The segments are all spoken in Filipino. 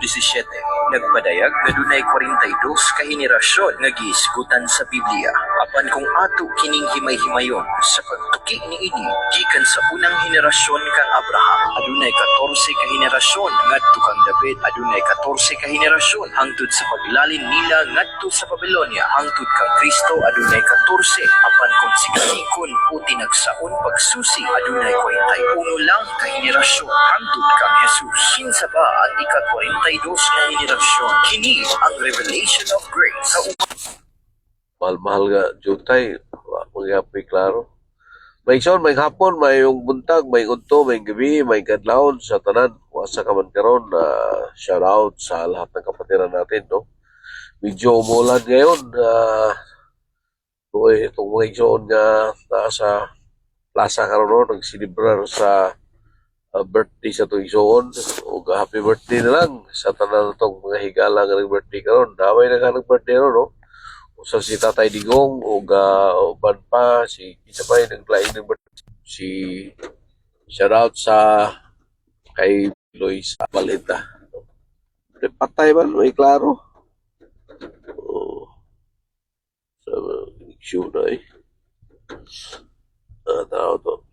17, nagpadayag nga dunay 42 ka henerasyon nga giisgutan sa Biblia. Apan kung ato kining himay-himayon sa pagtuki niini gikan sa unang henerasyon kang Abraham, adunay 14 ka henerasyon ngadto kang David, adunay 14 ka henerasyon hangtod sa paglalin nila ngadto sa Babylonia, hangtod kang Kristo adunay 14, apan kung siganikon o tinagsaon pagsusi adunay 41 lang ka henerasyon hangtod kang Jesus. Kinsa ba ang ika-42 nga henerasyon? Kini ang revelation of grace sa mahal-mahal nga jutay, magyapoy klaro. May son, may hapon, may yung buntag, may unto, may gabi, may kadlawon sa tanan. Wasa ka man karon na shout out sa lahat ng kapatiran natin, no? Medyo umulan ngayon. Itong mga igsoon nga nasa plaza karon, no? Nagsilibrar sa birthday sa itong igsoon. O happy birthday na lang sa tanan itong mga higala nga nag-birthday karon. Damay na ka nag-birthday, no? Usa si Tatay Digong o uban pa si isa pa yung naglaing ng birthday. Si shoutout sa kay Lois Balita. Patay man, may klaro. Sa issue na tao to.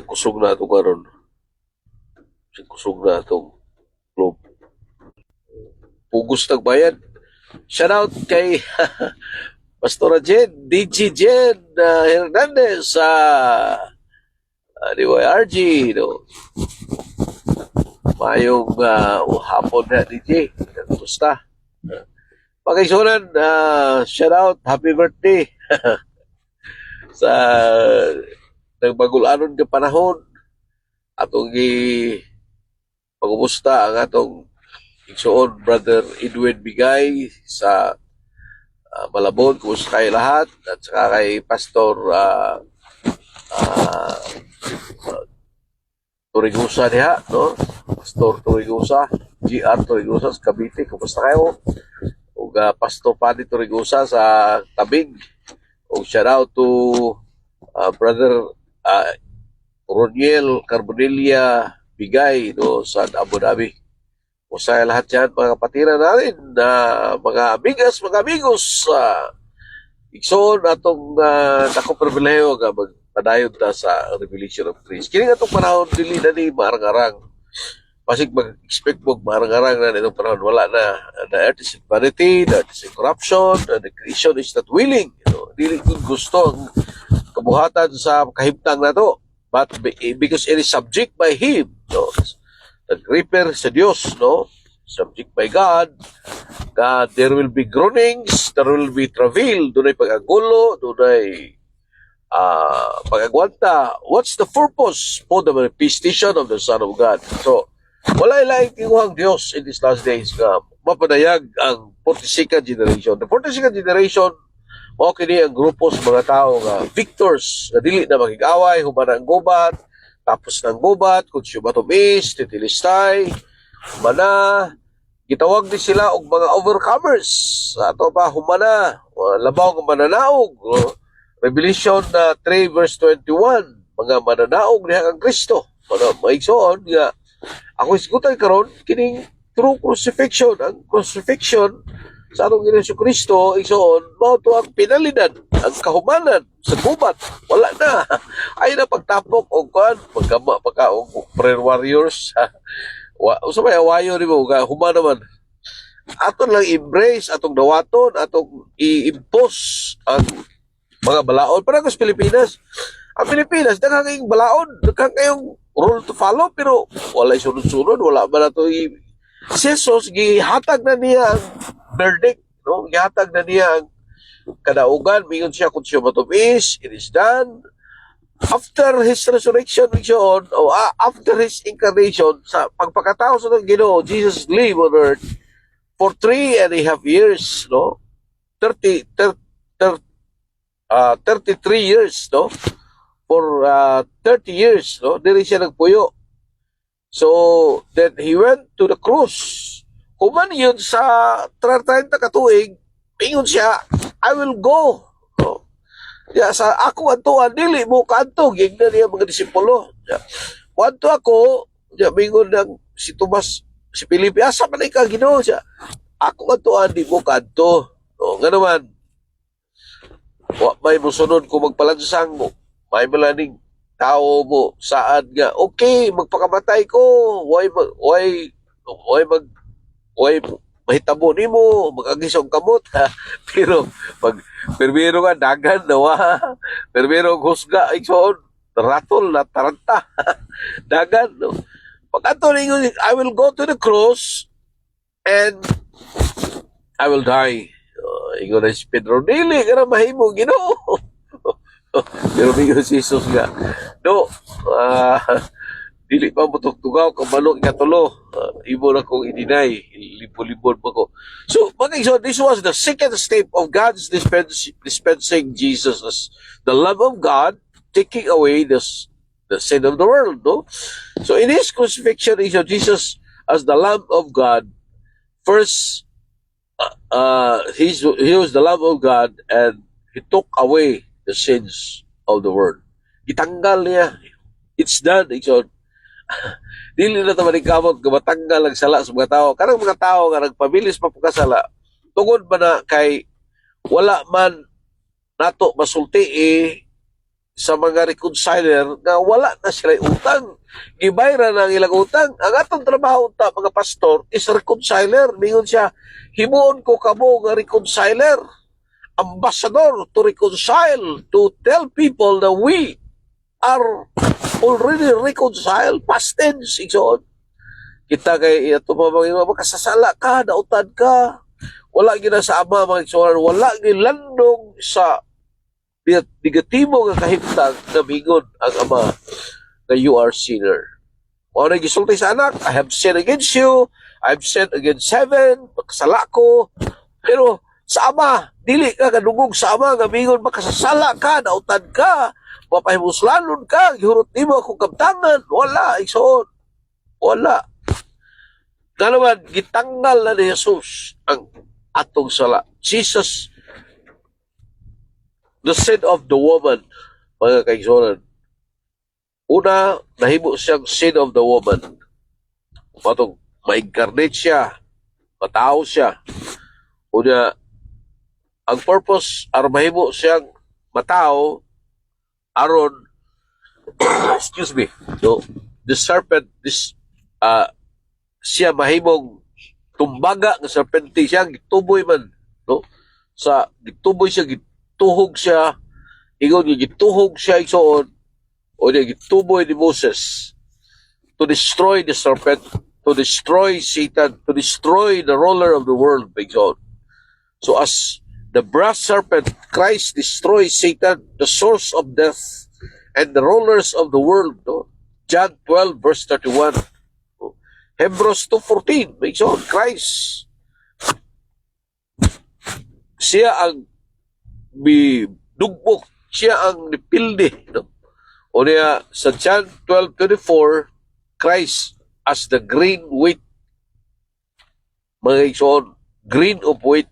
Kusog na ito karon. Kusog na itong globe. Pugos nagbayad. Shoutout kay Pastora Jen, DJ Jen Hernandez sa DYRG, no? Mayong hapon na DJ. Gusta. Pagkaisunan, shoutout, happy birthday sa nagbagulanon ka panahon atong pagumusta ang atong igsoon, Brother Edwin Bigay sa Malabon. Kumusta kayo lahat? At saka kay Pastor Torigusa niya, no? Pastor Torigusa, GR Torigusa sa Cavite. Kumusta kayo? O Pastor Paddy Torigusa sa Tabing. O shout out to Brother Roniel Carbonilla Bigay, no? Sa Abu Dhabi. Usay lahat yan, mga kapatiran natin, mga amigas, mga amigos, igsoon atong nakupribileyo nga magpadayon ta sa Revelation of Grace. Kini nga itong panahon, dili na ni marang-arang. Pasig mag-expect mo marang-arang na itong panahon, wala na. The earth is in vanity, the earth is in corruption, and the creation is not willing. Dili kung gusto ang kabuhatan sa kahimtang na to, but because it is subject by Him. Nag-repair sa Diyos, no? Subject by God. God, there will be groanings, there will be travail, dunay pag-agulo, dunay pag-agwanta. What's the purpose for the manifestation of the Son of God? So, wala ilang tinguhang Diyos in these last days nga mapadayag ang 42nd generation. The 42nd generation, kini ang grupo sa mga tao nga victors, na dili na makig-away, humana ang gubat, tapos ng gubat, kunsyo matumis, titilistay, mana, gitawag din sila og mga overcomers. Ato pa, humana, labaw ng mananaog. Revelation 3 verse 21, mga mananaog niya ang Kristo. Maigsoon nga, ako isgutan karon kining true crucifixion. Ang crucifixion sa atong Ginoong Kristo, igsoon, mao to ang pinalidan, ang kahumanan sa gubat. Wala na. Ay na pagtapok o kuan, pagkama, o prayer warriors. Usa may awayo ni mo, humana man. Aton lang embrace, atong dawaton, atong i-impose ang mga balaod. Parang sa Pilipinas, ang Pilipinas, daghang kayong balaod, daghang kayong rule to follow, pero wala sunod-sunod, wala ba na ito Jesus, gihatag na niya ang verdict, no? Gihatag na niya ang kadaugan, mingon siya kung siya matumis, it is done. After his resurrection, after his incarnation, sa pagpakatao sa Ginoo, Jesus lived on earth for 3.5 years, no? 33 years, no? For 30 years, no? Dili siya nagpuyo. So, then he went to the cross. Kuman yun sa 30 katuig, ingon siya, I will go. No? Sa ako antuan, dili mo kanto, gigna niya mga disipulo. Wanto ako, mingon ng si Tomas, si Felipe, asa man ka Ginoo siya? Ako kantuan, di mo kanto. O, nga naman, may musunod ko magpalansang mo. May malaning tao mo, saan nga, okay, magpakamatay ko, why mahitabo ni mo, mag-agisong kamot, ha? Pero, pag permiro nga, dagan, nawa, permiro husga, iksoon, ratol na taranta, dagan, no? Pag ato ninyo, I will go to the cross, and I will die. Ingon na si Pedro, dili, ka na mahimo, Ginoo. Pero mingon si Jesus nga, no, dili pa mo tugtugaw, kabalo nga tulo, imo na kong i-deny, libo-libon pa ko. So, so this was the second step of God's dispensing Jesus as the love of God, taking away the sin of the world, no? So, in his crucifixion, he saw Jesus as the Lamb of God. First, he was the Lamb of God, and he took away the sins of the world. Itanggal niya. It's done. So, dili na ito manikamot kung matanggal ang sala sa mga tao. Karang mga tao nga nagpabilis pa pagkasala, tungod ba na kay wala man nato masulti sa mga reconciler nga wala na sila utang. Gibayra na ang ilang utang. Ang atong trabaho ta mga pastor is reconciler. Mingon siya, himuon ko kamo nga reconciler, ambassador to reconcile, to tell people that we are already reconciled, past tense, iksoon. Kita kay ito mga makasasala ka, nautad ka, wala gina sa ama mga iksoon, wala gilandong sa negatibo nga kahimtang na mingon ang ama na you are sinner. O na gisulti sa anak, I have sinned against you, I have sinned against heaven, makasala ko, pero sa ama, dili ka kadungog sa ama nga mingon makasasala ka, nautad ka, mapahimuslalon ka, gihurot nimo akong kabtangan, wala, iksoon, wala. Nga naman, gitanggal na ni Jesus ang atong sala. Jesus, the sin of the woman, mga kaigsonan. Una, nahimo siyang sin of the woman. Matong, ma-incarnate siya, matao siya. Una, ang purpose, aron mahimo siyang matao, aron, excuse me, so, the serpent, siya mahimong tumbaga ng serpente siya, gituboy man, no? Sa, gituboy siya, gituhog siya, ingon niya, gituhog siya, isoon, o niya, gituboy ni Moses, to destroy the serpent, to destroy Satan, to destroy the ruler of the world, isoon. So, as the brass serpent, Christ destroys Satan, the source of death, and the rulers of the world. No? John 12, verse 31. Hebrews 2:14. Makes on Christ. Siya ang dugbok. Siya ang nipildi. No? O niya, sa John 12:24, Christ as the green wheat. Mga iksoon, green of wheat.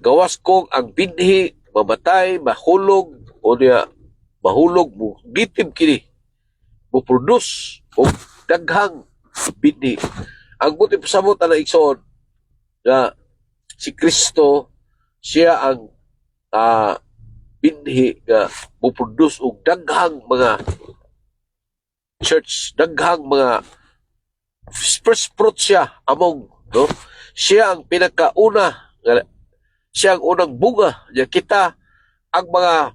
Gawas kong ang binhi, mamatay, mahulog, o niya, mahulog mo, gitib kini, mo produce, o daghang binhi. Ang buti pasabot na iksoon, na si Kristo, siya ang binhi nga mo produce, o daghang mga church, daghang mga first fruit siya among, no? Siya ang pinakauna, siya ang unang bunga. Kita, ang mga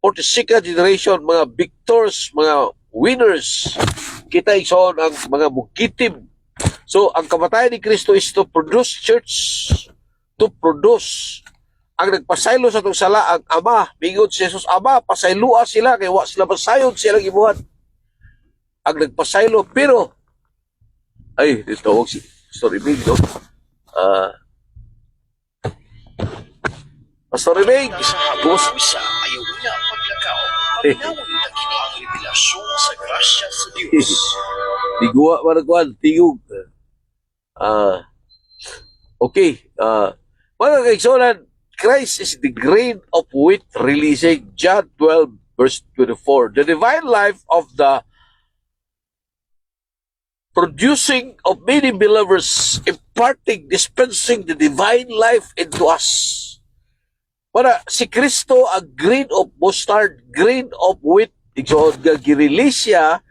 42nd generation, mga victors, mga winners, kita iksoon ang mga mugitim. So, ang kamatayan ni Kristo is to produce church, to produce. Ang nagpasaylo sa itong sala, ang Ama, mingon si Jesus, Ama, pasaylua sila, kaya wa sila pasayod silang ibuhat. Ang nagpasaylo, pero, ay, ito, si story big, no? Pastor Ring, Nasa habang isa ayaw na paglakaw, paminawon na kini ang revelasyon sa grasya sa Diyos. Tigwa managwan, tigog. Okay. Mga kaigsonan, Christ is the grain of wheat releasing John 12 verse 24. The divine life of the producing of many believers, imparting, dispensing the divine life into us. Para si Kristo ang grain of mustard, grain of wheat, igsoon nga girelease siya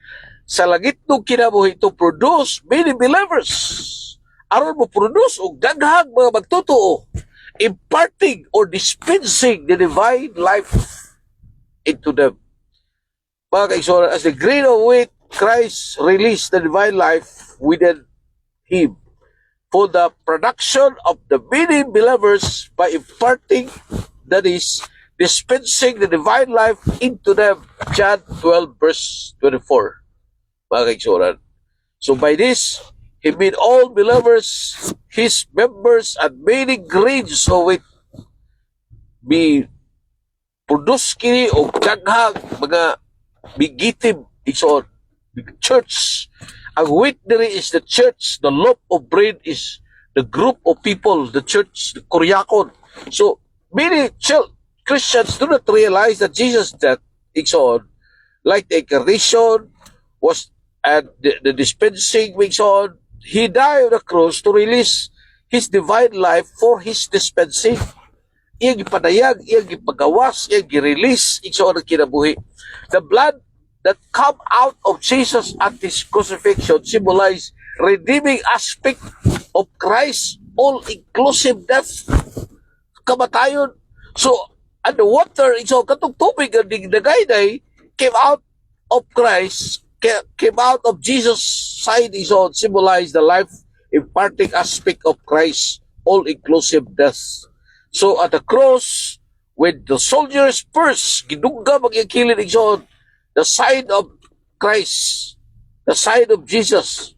sa langit ng kinabuhi to produce many believers. Aron mo produce og daghang mga magtotoo, imparting or dispensing the divine life into them. Mga kaigsoon, as the grain of wheat, Christ released the divine life within Him for the production of the many believers by imparting, that is, dispensing the divine life into them. John 12 verse 24. Mga kaigsoon. So by this, He made all believers His members, and many grains of it be produce kini o daghang mga bigitim igsoon. Church. Ang wheat diri is the church. The loaf of bread is the group of people, the church, the Koryakon. So, many Christians do not realize that Jesus' death, igsoon, like the incarnation was, and the dispensing, igsoon, He died on the cross to release His divine life for His dispensing. Iyang ipanayag, iyang ipagawas, iyang i-release, igsoon ang kinabuhi. The blood that come out of Jesus at His crucifixion symbolize redeeming aspect of Christ, all-inclusive death, kamatayon. So, and the water, so katong tubig ang nagayday came out of Christ, came out of Jesus' side, so symbolize the life imparting aspect of Christ, all-inclusive death. So, at the cross, when the soldiers first gidungga magyakilin, so the side of Christ, the side of Jesus,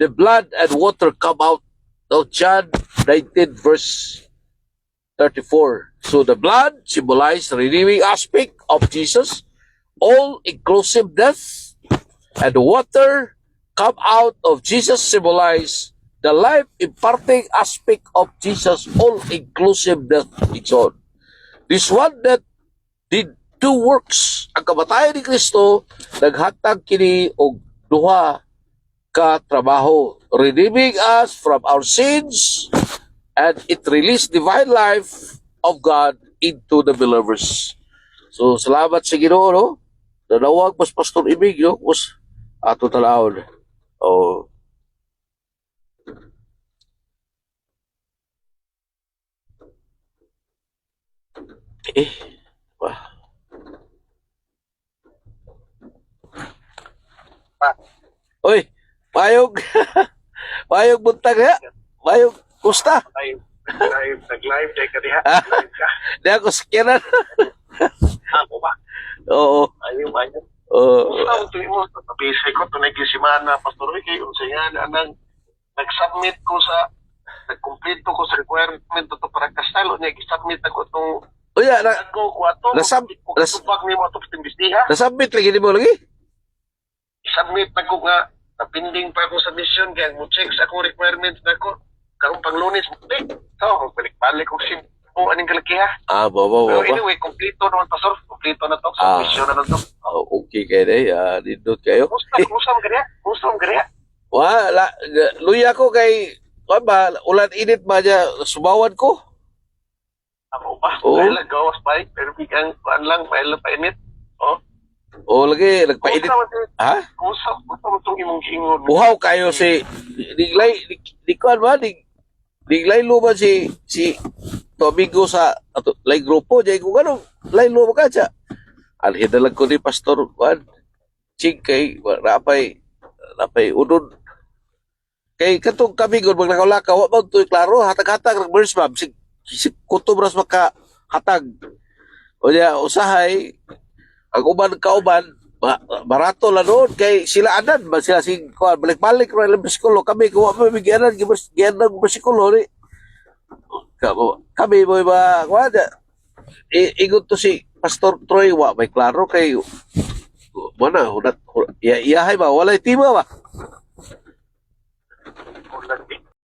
the blood and water come out. Now, John 19 verse 34. So the blood symbolized the redeeming aspect of Jesus, all-inclusive death, and the water come out of Jesus symbolize the life imparting aspect of Jesus, all-inclusive death. It's on. This one that did two works. Ang kamatayan ni Kristo naghatag kini og duha ka trabaho, redeeming us from our sins, and it released divine life of God into the believers. So salamat sa Ginoo, no? Nanawag mas Pastor Ibig, no? Mas ato talahon. Oh. Wah. Oy, payog. Payog buntag ha. Payog, kusta? Live, nag-live day ka diha. Ah. Live ka. Di ako sakiran. Ako ba? Oo. Ayun. Oo. Gusto mo ito mo, bisay ko, tunay kisimana, Pastor Ricky, unsa nga, anang nag-submit ko sa, nag-complete ko sa requirement ito para kastalo niya, i-submit ako itong O ya, ako ko ato, tubag ni mo ito pitimbestiha, nasabit lagi mo lagi? i-submit ako nga, napinding pa ako sa mission, kaya mo check sa akong requirements na ako, karong pang Lunes, so, balik-balik ko sim, o aning kalakiha. Ah, baba. Pero anyway, kompleto naman, Pastor, kompleto na to, sa mission na to. Oh, okay kayo na, nindot kayo. Kumusta mo kaya? Wala, luya ko kay, ba, ulan init ba niya, subawan ko? Ako ba? Oo. Dahil gawas pa pero bigyan kuan lang, dahil pa init. Oh. O, lagi, nagpainit. Ha? Kumusta mo itong imong giingon? Buhaw kayo si, di kuan ba, diglay luman si to amigo sa, ato, lay grupo, jay kung ano, lay luman ka siya. Alhidalag ko ni Pastor Juan, ching kay, rapay, unod. Kay katong kami kung maglakaw-lakaw, wala ba ito klaro, hatag-hatag, nag-burst ma'am, si kutom ras makahatag. O niya, usahay, ang uban kauban, barato lang noon, kay sila anan, sila balik-balik na ilang bersikulo, kami, kung mabigyanan, gyanan ng bersikulo, kami, mo ba, igot to si Pastor Troy, may klaro kay, mana, iyahay ba, walay tima ba?